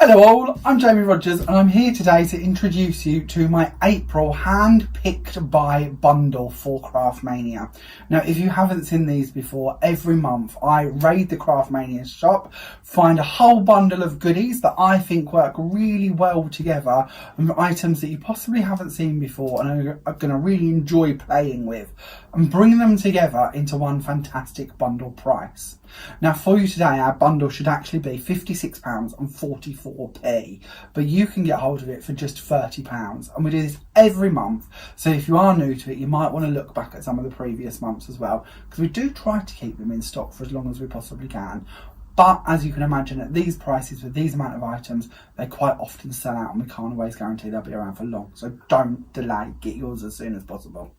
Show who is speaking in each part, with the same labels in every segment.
Speaker 1: Hello all, I'm Jamie Rodgers and I'm here today to introduce you to my April hand-picked by bundle for Craftmania. Now if you haven't seen these before, every month I raid the Craftmania shop, find a whole bundle of goodies that I think work really well together and items that you possibly haven't seen before and are going to really enjoy playing with, and bring them together into one fantastic bundle price. Now for you today, our bundle should actually be £56.44, but you can get hold of it for just £30, and we do this every month. So if you are new to it, you might want to look back at some of the previous months as well, because we do try to keep them in stock for as long as we possibly can. But as you can imagine, at these prices, with these amount of items, they quite often sell out and we can't always guarantee they'll be around for long. So don't delay, get yours as soon as possible.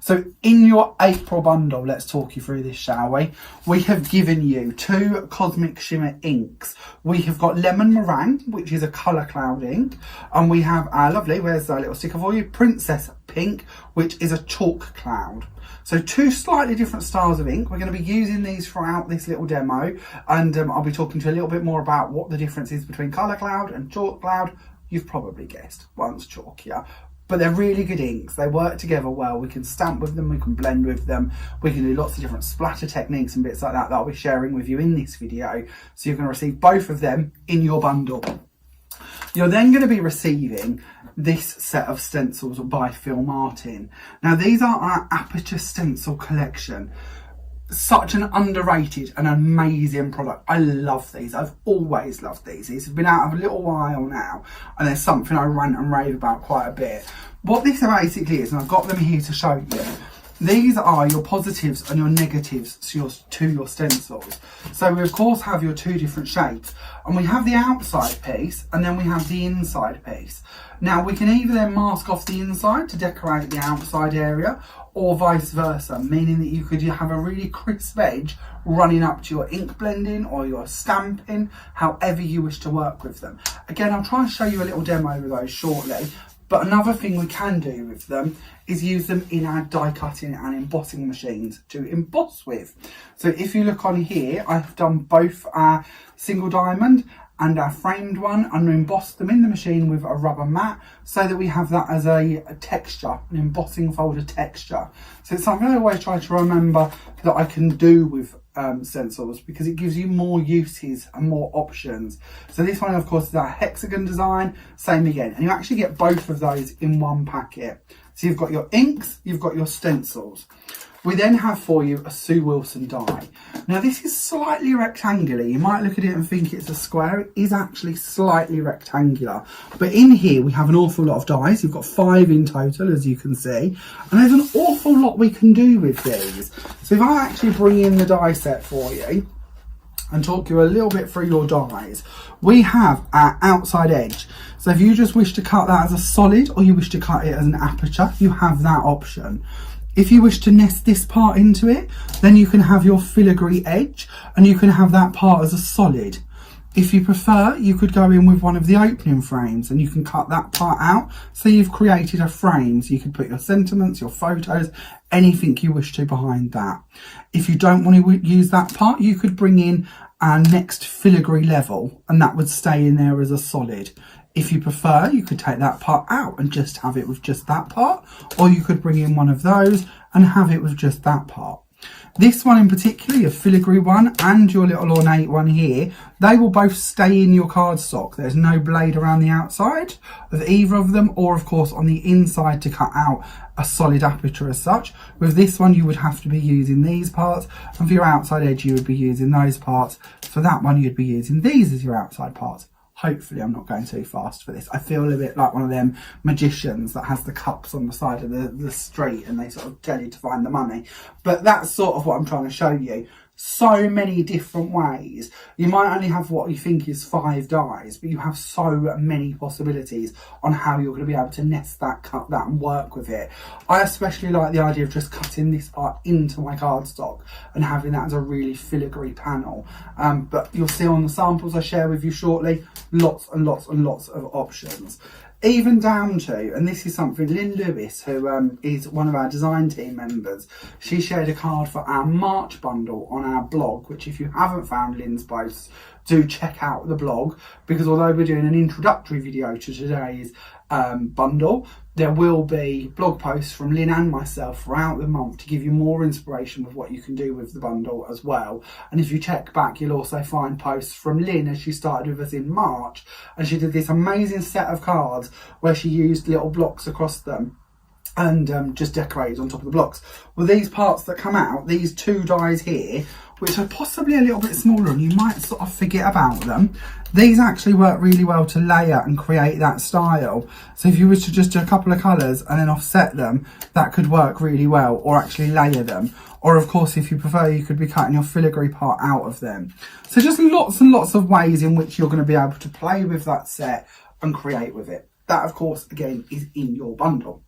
Speaker 1: So in your April bundle, let's talk you through this, shall we? We have given you 2 Cosmic Shimmer inks. We have got Lemon Meringue, which is a colour cloud ink. And we have our lovely, where's our little sticker for you, Princess Pink, which is a chalk cloud. So 2 slightly different styles of ink. We're going to be using these throughout this little demo, and I'll be talking to you a little bit more about what the difference is between colour cloud and chalk cloud. You've probably guessed, one's chalkier, but they're really good inks. They work together well. We can stamp with them, we can blend with them, we can do lots of different splatter techniques and bits like that I'll be sharing with you in this video. So you're going to receive both of them in your bundle. You're then going to be receiving this set of stencils by Phil Martin. Now these are our Aperture Stencil collection. Such an underrated and amazing product. I love these. I've always loved these. These have been out of a little while now, and there's something I rant and rave about quite a bit. What this basically is, and I've got them here to show you, these are your positives and your negatives to your stencils. So we of course have your 2 different shapes, and we have the outside piece and then we have the inside piece. Now we can either then mask off the inside to decorate the outside area, or vice versa, meaning that you could have a really crisp edge running up to your ink blending or your stamping, however you wish to work with them. Again, I'll try and show you a little demo of those shortly. But another thing we can do with them is use them in our die cutting and embossing machines to emboss with. So if you look on here, I've done both our single diamond and our framed one and embossed them in the machine with a rubber mat, so that we have that as a texture, an embossing folder texture. So it's something I always try to remember that I can do with stencils, because it gives you more uses and more options. So this one of course is our hexagon design, same again, and you actually get both of those in one packet. So you've got your inks, you've got your stencils. We then have for you a Sue Wilson die. Now this is slightly rectangular. You might look at it and think it's a square. It is actually slightly rectangular. But in here we have an awful lot of dies. You've got 5 in total, as you can see. And there's an awful lot we can do with these. So if I actually bring in the die set for you and talk you a little bit through your dies, we have our outside edge. So if you just wish to cut that as a solid, or you wish to cut it as an aperture, you have that option. If you wish to nest this part into it, then you can have your filigree edge and you can have that part as a solid. If you prefer, you could go in with one of the opening frames and you can cut that part out. So you've created a frame. So you can put your sentiments, your photos, anything you wish to behind that. If you don't want to use that part, you could bring in our next filigree level and that would stay in there as a solid. If you prefer, you could take that part out and just have it with just that part, or you could bring in one of those and have it with just that part. This one in particular, your filigree one and your little ornate one here, they will both stay in your cardstock. There's no blade around the outside of either of them, or of course on the inside to cut out a solid aperture as such. With this one you would have to be using these parts, and for your outside edge you would be using those parts. For that one you'd be using these as your outside parts. Hopefully I'm not going too fast for this. I feel a bit like one of them magicians that has the cups on the side of the street and they sort of tell you to find the money. But that's sort of what I'm trying to show you. So many different ways. You might only have what you think is 5 dies, but you have so many possibilities on how you're going to be able to nest that, cut that and work with it. I especially like the idea of just cutting this part into my cardstock and having that as a really filigree panel. But you'll see on the samples I share with you shortly, lots and lots and lots of options. even down to, and this is something Lynn Lewis, who is one of our design team members, she shared a card for our March bundle on our blog, which if you haven't found Lynn's posts, do check out the blog, because although we're doing an introductory video to today's bundle, there will be blog posts from Lynn and myself throughout the month to give you more inspiration with what you can do with the bundle as well. And if you check back, you'll also find posts from Lynn as she started with us in March, and she did this amazing set of cards where she used little blocks across them and just decorated on top of the blocks. Well, these parts that come out, these two dies here, which are possibly a little bit smaller and you might sort of forget about them, these actually work really well to layer and create that style. So if you were to just do a couple of colours and then offset them, that could work really well, or actually layer them. Or of course, if you prefer, you could be cutting your filigree part out of them. So just lots and lots of ways in which you're going to be able to play with that set and create with it. That, of course, again, is in your bundle.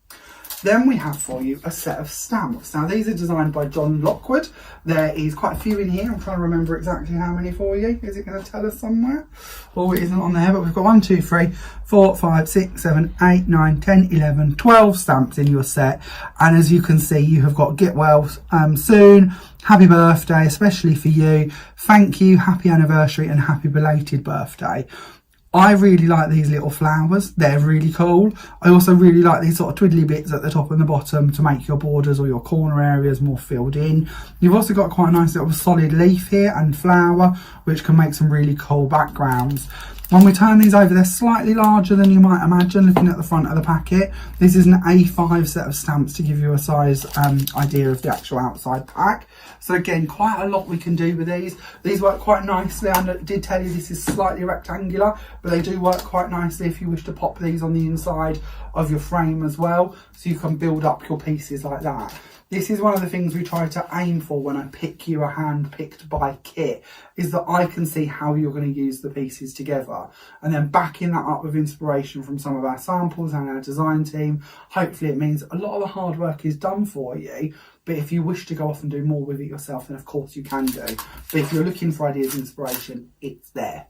Speaker 1: Then we have for you a set of stamps. Now, these are designed by John Lockwood. There is quite a few in here. I'm trying to remember exactly how many for you. Is it going to tell us somewhere? Oh, it isn't on there, but we've got 1, 2, 3, 4, 5, 6, 7, 8, 9, 10, 11, 12 stamps in your set. And as you can see, you have got get well soon, happy birthday, especially for you, thank you, happy anniversary, and happy belated birthday. I really like these little flowers. They're really cool. I also really like these sort of twiddly bits at the top and the bottom to make your borders or your corner areas more filled in. You've also got quite a nice little solid leaf here and flower, which can make some really cool backgrounds. When we turn these over, they're slightly larger than you might imagine looking at the front of the packet. This is an A5 set of stamps to give you a size idea of the actual outside pack. So again, quite a lot we can do with these. These work quite nicely. I did tell you this is slightly rectangular, but they do work quite nicely if you wish to pop these on the inside of your frame as well, so you can build up your pieces like that. This is one of the things we try to aim for when I pick you a hand-picked by kit, is that I can see how you're going to use the pieces together. And then backing that up with inspiration from some of our samples and our design team, hopefully it means a lot of the hard work is done for you. But if you wish to go off and do more with it yourself, then of course you can do. But if you're looking for ideas and inspiration, it's there.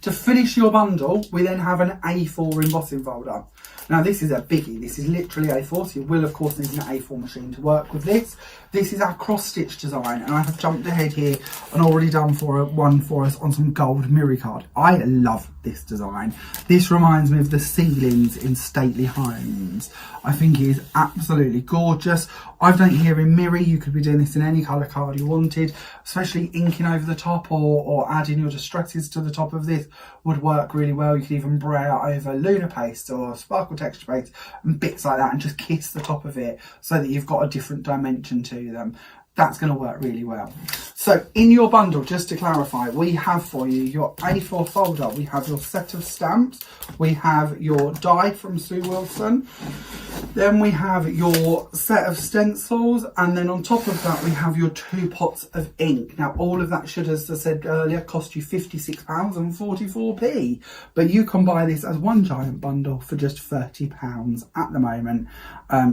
Speaker 1: To finish your bundle, we then have an A4 embossing folder. Now this is a biggie, this is literally A4, so you will of course need an A4 machine to work with this. This is our cross stitch design, and I have jumped ahead here and already done one for us on some gold mirror card. I love this design. This reminds me of the ceilings in stately homes. I think it is absolutely gorgeous. I've done it here in mirror. You could be doing this in any colour card you wanted, especially inking over the top or adding your distresses to the top of this would work really well. You could even brayer over lunar paste or sparkle texture paste and bits like that and just kiss the top of it so that you've got a different dimension to them. That's going to work really well. So in your bundle, just to clarify, we have for you your A4 folder, we have your set of stamps, we have your die from Sue Wilson, then we have your set of stencils, and then on top of that we have your 2 pots of ink. Now all of that should, as I said earlier, cost you £56.44, but you can buy this as one giant bundle for just £30 at the moment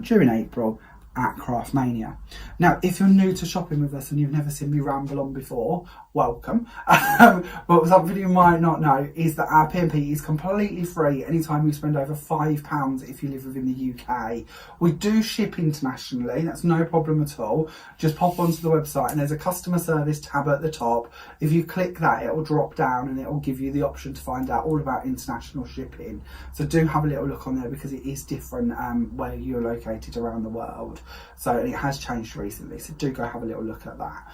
Speaker 1: during April at Craftmania. Now, if you're new to shopping with us and you've never seen me ramble on before, welcome. But something you might not know is that our P&P is completely free anytime you spend over £5 if you live within the UK. We do ship internationally, that's no problem at all. Just pop onto the website and there's a customer service tab at the top. If you click that, it will drop down and it will give you the option to find out all about international shipping. So do have a little look on there because it is different where you're located around the world. So it has changed recently, so do go have a little look at that.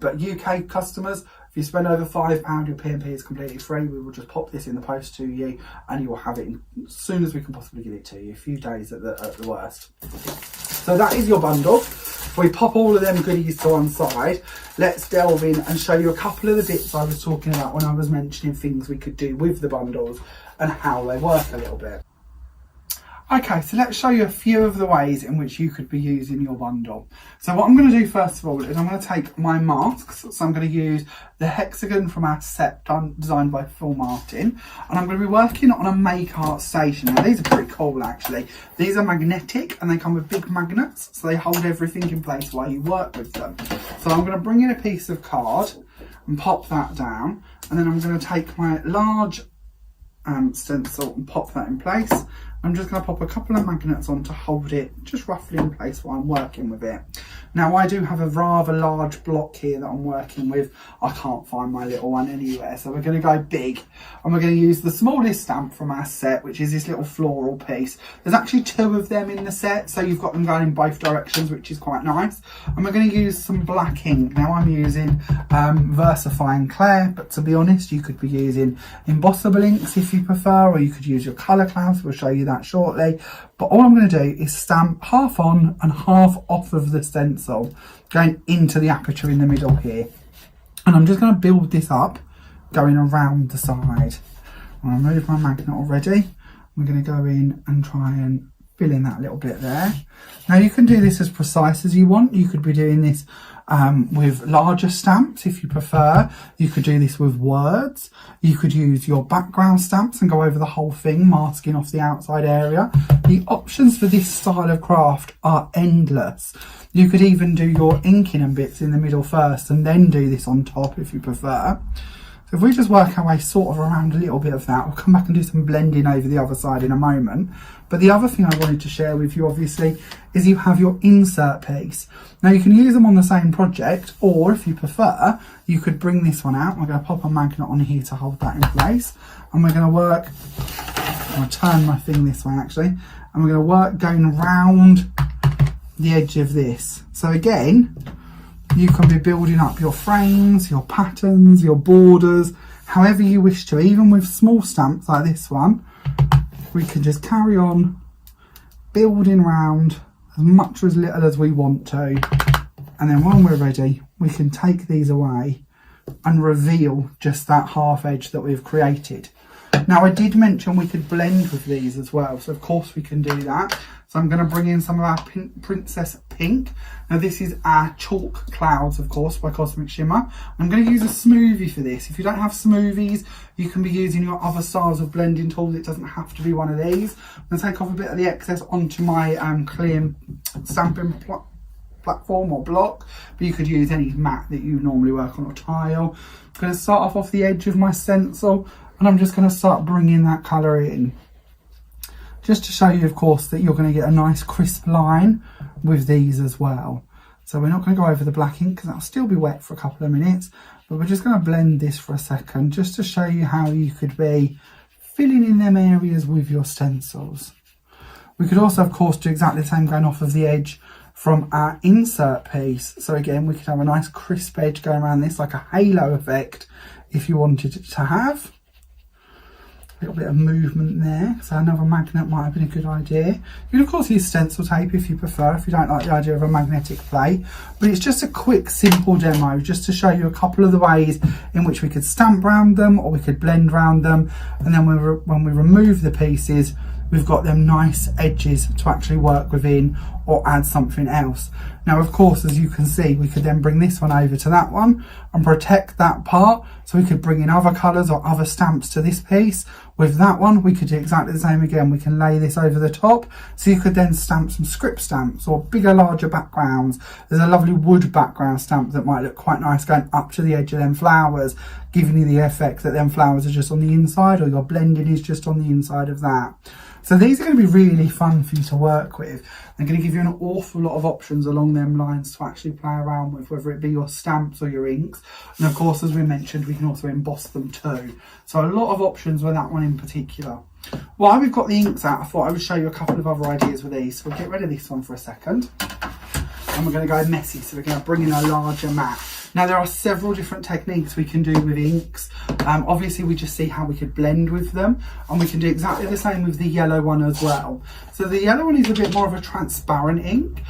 Speaker 1: But UK customers, if you spend over £5, your P&P is completely free. We will just pop this in the post to you and you will have it as soon as we can possibly get it to you, a few days at the worst. So that is your bundle. If we pop all of them goodies to one side, let's delve in and show you a couple of the bits I was talking about when I was mentioning things we could do with the bundles and how they work a little bit. Okay, so let's show you a few of the ways in which you could be using your bundle. So what I'm going to do first of all is I'm going to take my masks. So I'm going to use the hexagon from our set designed by Phil Martin. And I'm going to be working on a make art station. Now these are pretty cool actually. These are magnetic and they come with big magnets. So they hold everything in place while you work with them. So I'm going to bring in a piece of card and pop that down. And then I'm going to take my large stencil and pop that in place. I'm just going to pop a couple of magnets on to hold it just roughly in place while I'm working with it. Now I do have a rather large block here that I'm working with. I can't find my little one anywhere, so we're going to go big, and we're going to use the smallest stamp from our set, which is this little floral piece. There's actually 2 of them in the set, so you've got them going in both directions, which is quite nice. And we're going to use some black ink. Now I'm using VersaFine Clair, but to be honest, you could be using embossable inks if you prefer, or you could use your colour clouds. We'll show you that shortly. But all I'm going to do is stamp half on and half off of the stencil, going into the aperture in the middle here. And I'm just going to build this up, going around the side. I'll remove my magnet already. I'm going to go in and try and fill in that little bit there. Now you can do this as precise as you want. You could be doing this with larger stamps if you prefer. You could do this with words. You could use your background stamps and go over the whole thing, masking off the outside area. The options for this style of craft are endless. You could even do your inking and bits in the middle first and then do this on top if you prefer. So if we just work our way sort of around a little bit of that, we'll come back and do some blending over the other side in a moment. But the other thing I wanted to share with you, obviously, is you have your insert piece. Now you can use them on the same project, or if you prefer, you could bring this one out. We're going to pop a magnet on here to hold that in place. And we're going to work, I'll turn my thing this way actually, and we're going to work going round the edge of this. So again, you can be building up your frames, your patterns, your borders, however you wish to. Even with small stamps like this one, we can just carry on building around as much or as little as we want to. And then when we're ready, we can take these away and reveal just that half edge that we've created. Now I did mention we could blend with these as well, so of course we can do that. So I'm going to bring in some of our Princess Pink. Now this is our chalk clouds, of course, by Cosmic Shimmer. I'm going to use a smoothie for this. If you don't have smoothies, you can be using your other styles of blending tools. It doesn't have to be one of these. I'm going to take off a bit of the excess onto my clear stamping platform or block, but you could use any mat that you normally work on or tile. I'm going to start off the edge of my stencil, and I'm just going to start bringing that colour in. Just to show you, of course, that you're going to get a nice crisp line with these as well. So we're not going to go over the black ink because that'll still be wet for a couple of minutes, but we're just going to blend this for a second just to show you how you could be filling in them areas with your stencils. We could also, of course, do exactly the same going off of the edge from our insert piece. So again, we could have a nice crisp edge going around this, like a halo effect if you wanted it to have. A little bit of movement there, so another magnet might have been a good idea. You can of course use stencil tape if you prefer, if you don't like the idea of a magnetic plate, but it's just a quick simple demo just to show you a couple of the ways in which we could stamp around them or we could blend around them, and then when we remove the pieces, we've got them nice edges to actually work within or add something else. Now of course, as you can see, we could then bring this one over to that one and protect that part, so we could bring in other colours or other stamps to this piece. With that one, we could do exactly the same again. We can lay this over the top, so you could then stamp some script stamps or bigger, larger backgrounds. There's a lovely wood background stamp that might look quite nice going up to the edge of them flowers, giving you the effect that them flowers are just on the inside, or your blending is just on the inside of that. So these are going to be really fun for you to work with. They're going to give you an awful lot of options along them lines to actually play around with, whether it be your stamps or your inks. And of course, as we mentioned, we can also emboss them too. So a lot of options with that one in particular. While we've got the inks out, I thought I would show you a couple of other ideas with these. So we'll get rid of this one for a second. And we're going to go messy, so we're going to bring in a larger mat. Now there are several different techniques we can do with inks. Obviously we just see how we could blend with them, and we can do exactly the same with the yellow one as well. So the yellow one is a bit more of a transparent ink.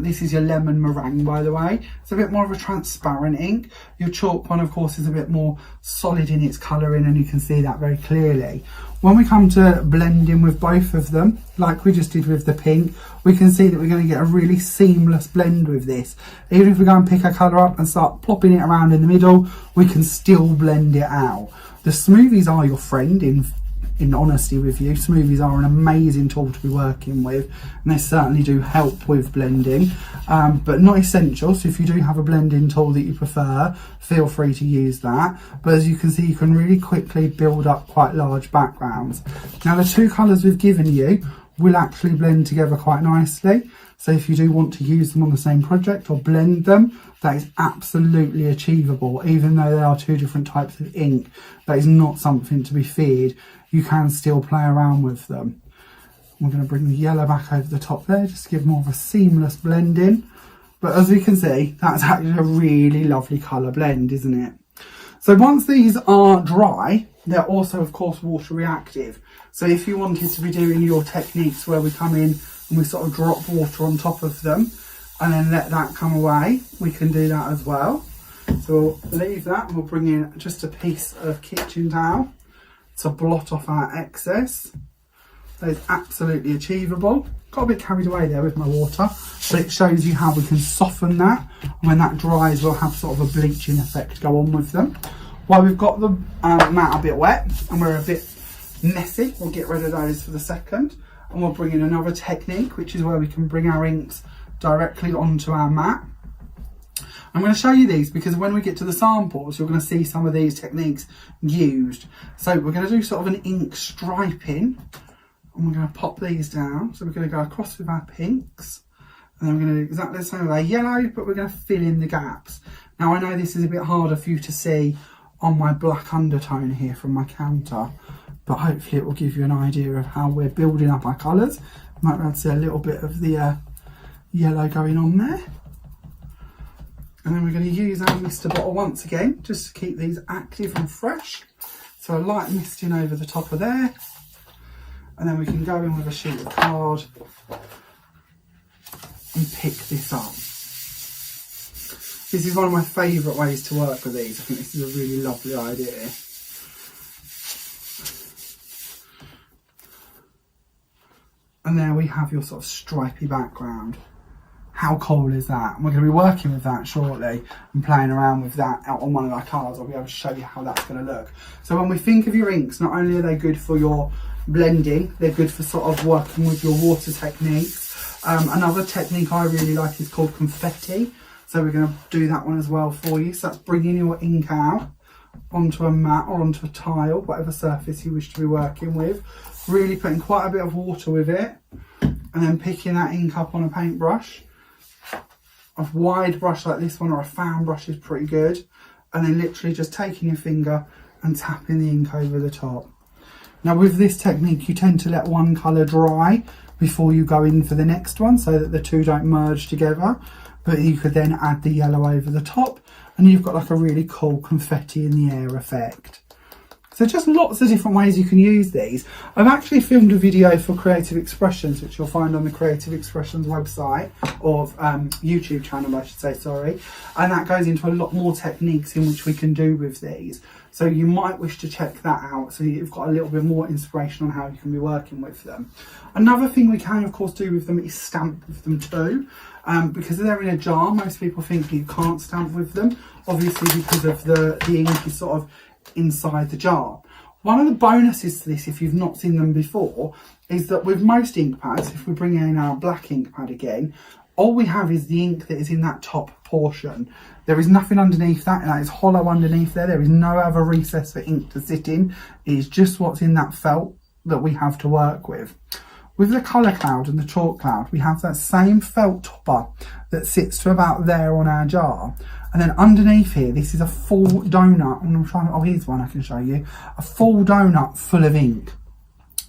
Speaker 1: This is your lemon meringue, by the way. It's a bit more of a transparent ink. Your chalk one, of course, is a bit more solid in its colouring, and you can see that very clearly. When we come to blending with both of them, like we just did with the pink, we can see that we're going to get a really seamless blend with this. Even if we go and pick a colour up and start plopping it around in the middle, we can still blend it out. The smoothies are your friend, in honesty with you. Smoothies are an amazing tool to be working with, and they certainly do help with blending. but not essential. So if you do have a blending tool that you prefer, feel free to use that. But as you can see, you can really quickly build up quite large backgrounds. Now the two colours we've given you will actually blend together quite nicely. So if you do want to use them on the same project or blend them, that is absolutely achievable. Even though there are two different types of ink, that is not something to be feared. You can still play around with them. We're going to bring the yellow back over the top there, just to give more of a seamless blending. But as we can see, that's actually a really lovely colour blend, isn't it? So once these are dry, they're also, of course, water reactive. So if you wanted to be doing your techniques where we come in and we sort of drop water on top of them and then let that come away, we can do that as well. So we'll leave that and we'll bring in just a piece of kitchen towel to blot off our excess. That is absolutely achievable. Got a bit carried away there with my water, but it shows you how we can soften that. And when that dries, we'll have sort of a bleaching effect go on with them. While we've got the mat a bit wet and we're a bit messy, we'll get rid of those for the second. And we'll bring in another technique, which is where we can bring our inks directly onto our mat. I'm going to show you these because when we get to the samples, you're going to see some of these techniques used. So we're going to do sort of an ink striping. And we're going to pop these down. So we're going to go across with our pinks. And then we're going to do exactly the same with our yellow, but we're going to fill in the gaps. Now I know this is a bit harder for you to see on my black undertone here from my counter, but hopefully it will give you an idea of how we're building up our colours. Might be able to see a little bit of the yellow going on there. And then we're going to use our mister bottle once again, just to keep these active and fresh. So a light misting over the top of there. And then we can go in with a sheet of card and pick this up. This is one of my favourite ways to work with these. I think this is a really lovely idea. And there we have your sort of stripy background. How cool is that? And we're going to be working with that shortly and playing around with that out on one of our cards. I'll be able to show you how that's going to look. So when we think of your inks, not only are they good for your blending, they're good for sort of working with your water techniques. Another technique I really like is called confetti. So we're going to do that one as well for you. So that's bringing your ink out onto a mat or onto a tile, whatever surface you wish to be working with. Really putting quite a bit of water with it and then picking that ink up on a paintbrush. A wide brush like this one or a fan brush is pretty good. And then literally just taking your finger and tapping the ink over the top. Now with this technique, you tend to let one colour dry before you go in for the next one so that the two don't merge together. But you could then add the yellow over the top and you've got like a really cool confetti in the air effect. So just lots of different ways you can use these. I've actually filmed a video for Creative Expressions, which you'll find on the Creative Expressions website, or YouTube channel I should say, sorry. And that goes into a lot more techniques in which we can do with these. So you might wish to check that out so you've got a little bit more inspiration on how you can be working with them. Another thing we can of course do with them is stamp with them too. Because they're in a jar, most people think you can't stamp with them, obviously because of the ink is sort of inside the jar. One of the bonuses to this, if you've not seen them before, is that with most ink pads, if we bring in our black ink pad again, all we have is the ink that is in that top portion. There is nothing underneath that, and that is hollow underneath there. There is no other recess for ink to sit in. It is just what's in that felt that we have to work with. With the colour cloud and the chalk cloud, we have that same felt topper that sits to about there on our jar. And then underneath here, this is a full donut. And I'm trying to, oh, here's one I can show you. A full donut full of ink.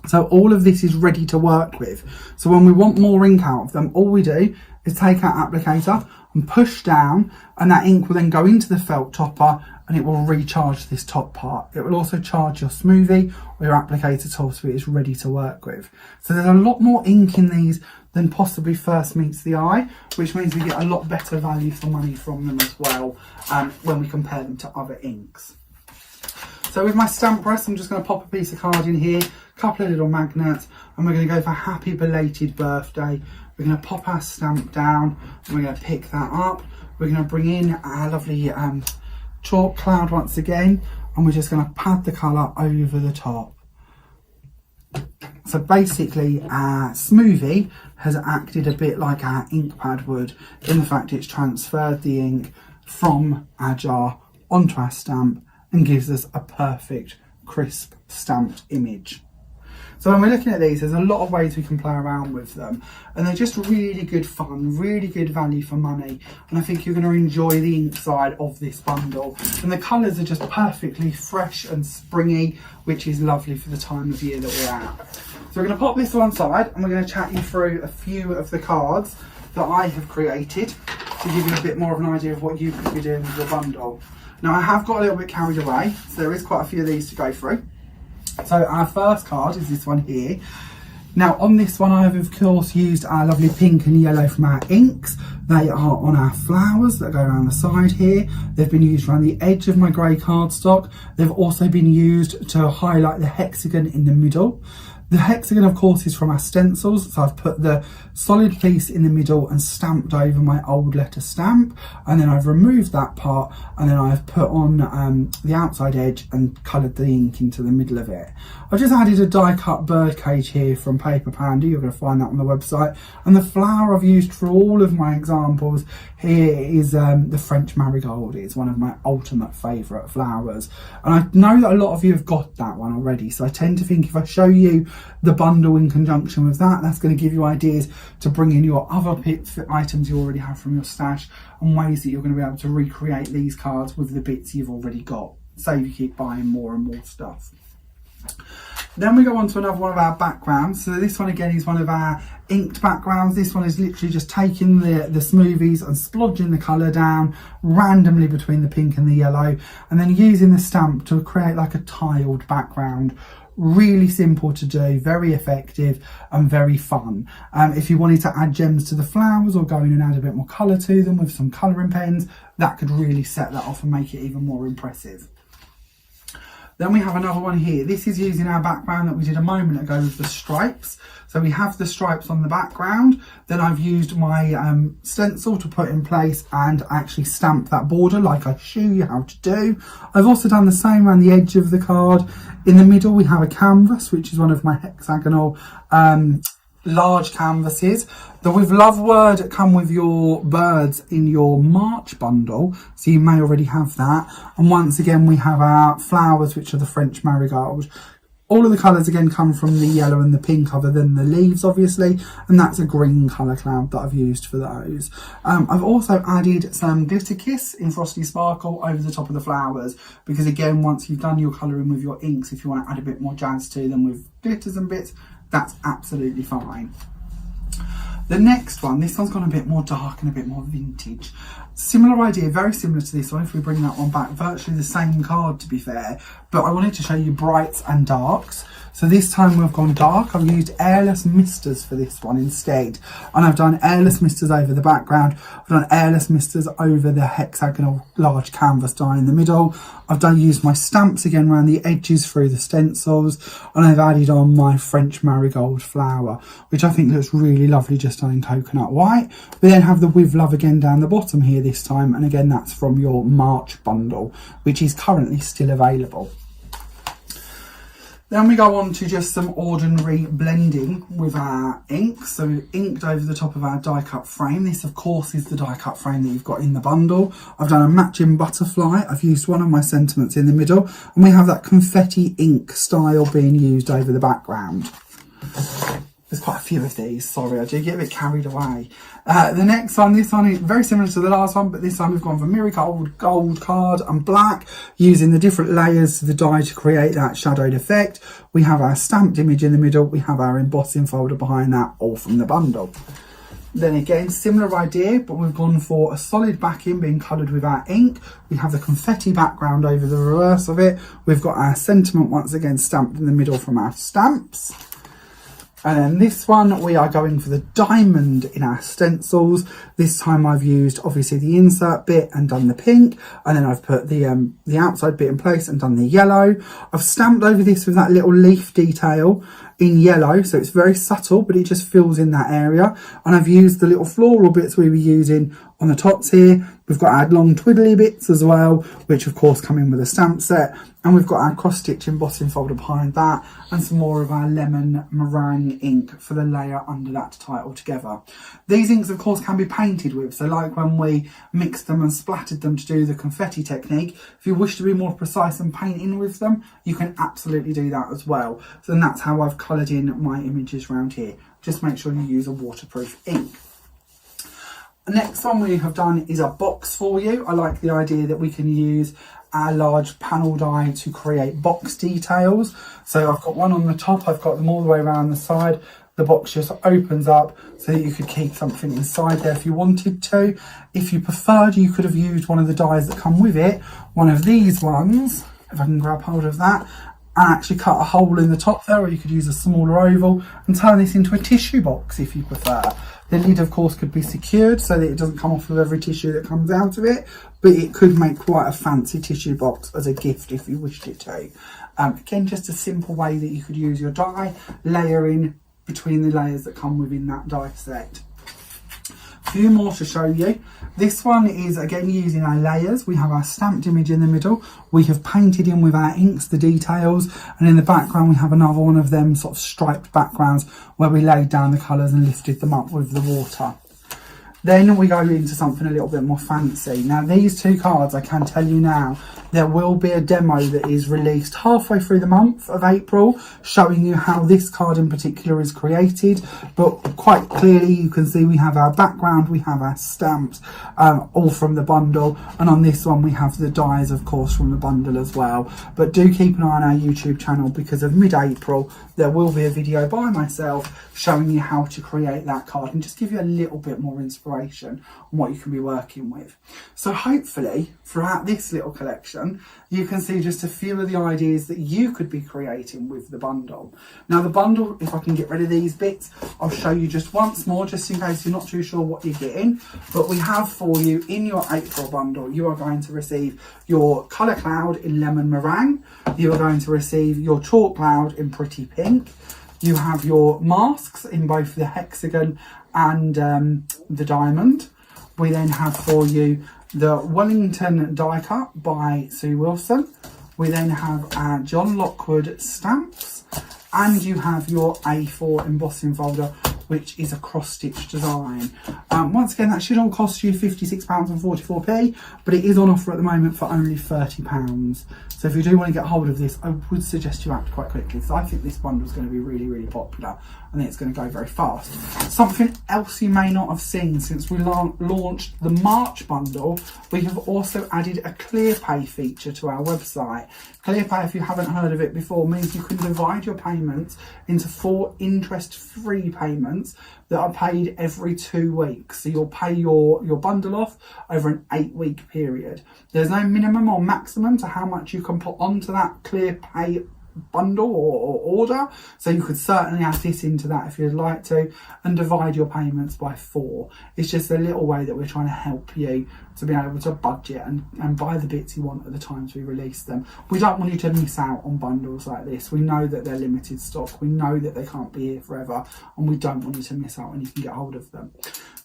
Speaker 1: So all of this is ready to work with. So when we want more ink out of them, all we do is take our applicator and push down, and that ink will then go into the felt topper and it will recharge this top part. It will also charge your smoothie or your applicator tool so it is ready to work with. So there's a lot more ink in these than possibly first meets the eye, which means we get a lot better value for money from them as well when we compare them to other inks. So with my stamp press, I'm just going to pop a piece of card in here, a couple of little magnets, and we're going to go for happy belated birthday. We're going to pop our stamp down, and we're going to pick that up. We're going to bring in our lovely chalk cloud once again, and we're just going to pad the colour over the top. So basically our smoothie has acted a bit like our ink pad would, in the fact it's transferred the ink from our jar onto our stamp and gives us a perfect crisp stamped image. So when we're looking at these, there's a lot of ways we can play around with them, and they're just really good fun, really good value for money, and I think you're going to enjoy the ink side of this bundle. And the colours are just perfectly fresh and springy, which is lovely for the time of year that we're at. So we're going to pop this to one side and we're going to chat you through a few of the cards that I have created to give you a bit more of an idea of what you could be doing with your bundle. Now I have got a little bit carried away, so there is quite a few of these to go through. So our first card is this one here. Now on this one I have of course used our lovely pink and yellow from our inks. They are on our flowers that go around the side here. They've been used around the edge of my grey cardstock. They've also been used to highlight the hexagon in the middle. The hexagon of course is from our stencils, so I've put the solid piece in the middle and stamped over my old letter stamp, and then I've removed that part and then I've put on the outside edge and coloured the ink into the middle of it. I've just added a die cut bird cage here from Paper Panda, you're going to find that on the website, and the flower I've used for all of my examples here is the French marigold. It's one of my ultimate favourite flowers, and I know that a lot of you have got that one already, so I tend to think if I show you the bundle in conjunction with that, that's going to give you ideas to bring in your other items you already have from your stash, and ways that you're going to be able to recreate these cards with the bits you've already got, save you keep buying more and more stuff. Then we go on to another one of our backgrounds. So this one again is one of our inked backgrounds. This one is literally just taking the smoothies and splodging the colour down randomly between the pink and the yellow, and then using the stamp to create like a tiled background. Really simple to do, very effective and very fun. If you wanted to add gems to the flowers or go in and add a bit more colour to them with some colouring pens, that could really set that off and make it even more impressive. Then we have another one here. This is using our background that we did a moment ago with the stripes. So we have the stripes on the background. Then I've used my stencil to put in place and actually stamp that border like I show you how to do. I've also done the same around the edge of the card. In the middle we have a canvas, which is one of my hexagonal large canvases. The With Love word come with your birds in your March bundle, so you may already have that. And once again we have our flowers, which are the French marigold. All of the colours again come from the yellow and the pink, other than the leaves obviously, and that's a green colour cloud that I've used for those. I've also added some Glitter Kiss in Frosty Sparkle over the top of the flowers, because again, once you've done your colouring with your inks, if you want to add a bit more jazz to them with glitters and bits, that's absolutely fine. The next one, this one's gone a bit more dark and a bit more vintage. Similar idea, very similar to this one, if we bring that one back, virtually the same card to be fair, but I wanted to show you brights and darks. So this time we've gone dark. I've used airless misters for this one instead, and I've done airless misters over the background. I've done airless misters over the hexagonal large canvas die in the middle. I've used my stamps again around the edges through the stencils, and I've added on my French marigold flower, which I think looks really lovely just done in coconut white. We then have the With Love again down the bottom here this time, and again that's from your March bundle, which is currently still available. Then we go on to just some ordinary blending with our ink. So we've inked over the top of our die cut frame. This of course is the die cut frame that you've got in the bundle. I've done a matching butterfly. I've used one of my sentiments in the middle, and we have that confetti ink style being used over the background. There's quite a few of these, sorry, I do get a bit carried away. The next one, this one is very similar to the last one, but this time we've gone for Marigold, gold card and black, using the different layers of the die to create that shadowed effect. We have our stamped image in the middle, we have our embossing folder behind that, all from the bundle. Then again, similar idea, but we've gone for a solid backing being coloured with our ink. We have the confetti background over the reverse of it. We've got our sentiment once again stamped in the middle from our stamps. And then this one, we are going for the diamond in our stencils. This time I've used obviously the insert bit and done the pink, and then I've put the outside bit in place and done the yellow. I've stamped over this with that little leaf detail in yellow, so it's very subtle, but it just fills in that area. And I've used the little floral bits we were using on the tops here. We've got our long twiddly bits as well, which of course come in with a stamp set. And we've got our cross-stitch embossing folder behind that, and some more of our lemon meringue ink for the layer under that to tie it all together. These inks of course can be painted with, so like when we mixed them and splattered them to do the confetti technique, if you wish to be more precise and paint in with them, you can absolutely do that as well. So then that's how I've coloured in my images around here. Just make sure you use a waterproof ink. The next one we have done is a box for you. I like the idea that we can use our large panel die to create box details. So I've got one on the top, I've got them all the way around the side. The box just opens up so that you could keep something inside there if you wanted to. If you preferred, you could have used one of the dies that come with it, one of these ones, if I can grab hold of that, and actually cut a hole in the top there, or you could use a smaller oval and turn this into a tissue box if you prefer. The lid of course could be secured so that it doesn't come off of every tissue that comes out of it, but it could make quite a fancy tissue box as a gift if you wished it to. Again, just a simple way that you could use your die, layering between the layers that come within that die set. A few more to show you. This one is again using our layers. We have our stamped image in the middle. We have painted in with our inks the details, and in the background we have another one of them sort of striped backgrounds where we laid down the colours and lifted them up with the water. Then we go into something a little bit more fancy. Now these two cards, I can tell you now, there will be a demo that is released halfway through the month of April showing you how this card in particular is created. But quite clearly you can see we have our background, we have our stamps, all from the bundle. And on this one we have the dies of course from the bundle as well. But do keep an eye on our YouTube channel because of mid-April there will be a video by myself showing you how to create that card and just give you a little bit more inspiration on what you can be working with. So hopefully throughout this little collection you can see just a few of the ideas that you could be creating with the bundle. Now the bundle, if I can get rid of these bits, I'll show you just once more just in case you're not too sure what you're getting. But we have for you in your April bundle, you are going to receive your colour cloud in lemon meringue, you are going to receive your chalk cloud in pretty pink, you have your masks in both the hexagon and the diamond. We then have for you the Wellington die cut by Sue Wilson. We then have our John Lockwood stamps, and you have your A4 embossing folder, which is a cross-stitch design. Once again, that should all cost you £56.44, but it is on offer at the moment for only £30. So if you do want to get hold of this, I would suggest you act quite quickly, because I think this bundle is going to be really, really popular. I think it's going to go very fast. Something else you may not have seen since we launched the March bundle, we have also added a ClearPay feature to our website. ClearPay, if you haven't heard of it before, means you can divide your payments into 4 interest-free payments that are paid every 2 weeks. So you'll pay your bundle off over an 8-week period. There's no minimum or maximum to how much you can put onto that ClearPay bundle or order, so you could certainly add this into that if you'd like to, and divide your payments by 4. It's just a little way that we're trying to help you to be able to budget and buy the bits you want at the times we release them. We don't want you to miss out on bundles like this. We know that they're limited stock, we know that they can't be here forever, and we don't want you to miss out when you can get hold of them.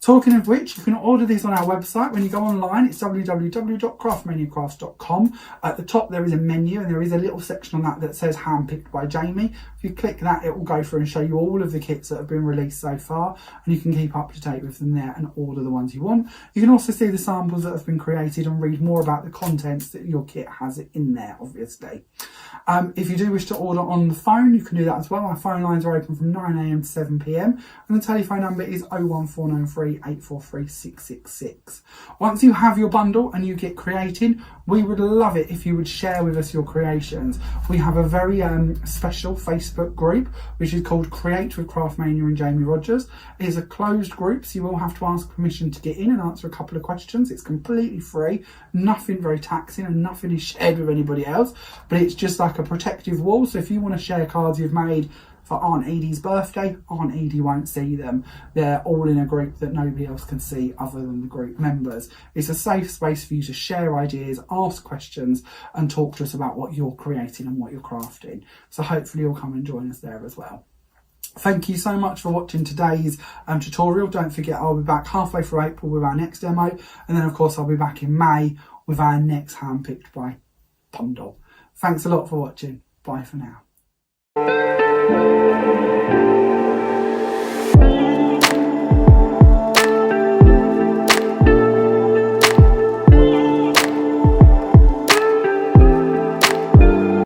Speaker 1: Talking of which, you can order this on our website. When you go online, it's www.craftmaniacrafts.com. At the top there is a menu, and there is a little section on that says handpicked by Jamie. If you click that, it will go through and show you all of the kits that have been released so far, and you can keep up to date with them there and order the ones you want. You can also see the samples that have been created and read more about the contents that your kit has in there, obviously. If you do wish to order on the phone, you can do that as well. Our phone lines are open from 9 AM to 7 PM, and the telephone number is 01493 843 666. Once you have your bundle and you get creating, we would love it if you would share with us your creations. We have a very special Facebook group which is called Create with Craftmania and Jamie Rodgers. It is a closed group, so you will have to ask permission to get in and answer a couple of questions. It's completely free, nothing very taxing, and nothing is shared with anybody else, but it's just like a protective wall. So if you want to share cards you've made for Aunt Edie's birthday, Aunt Edie won't see them. They're all in a group that nobody else can see other than the group members. It's a safe space for you to share ideas, ask questions, and talk to us about what you're creating and what you're crafting. So hopefully you'll come and join us there as well. Thank you so much for watching today's tutorial. Don't forget, I'll be back halfway through April with our next demo, and then of course I'll be back in May with our next handpicked by bundle. Thanks a lot for watching. Bye for now.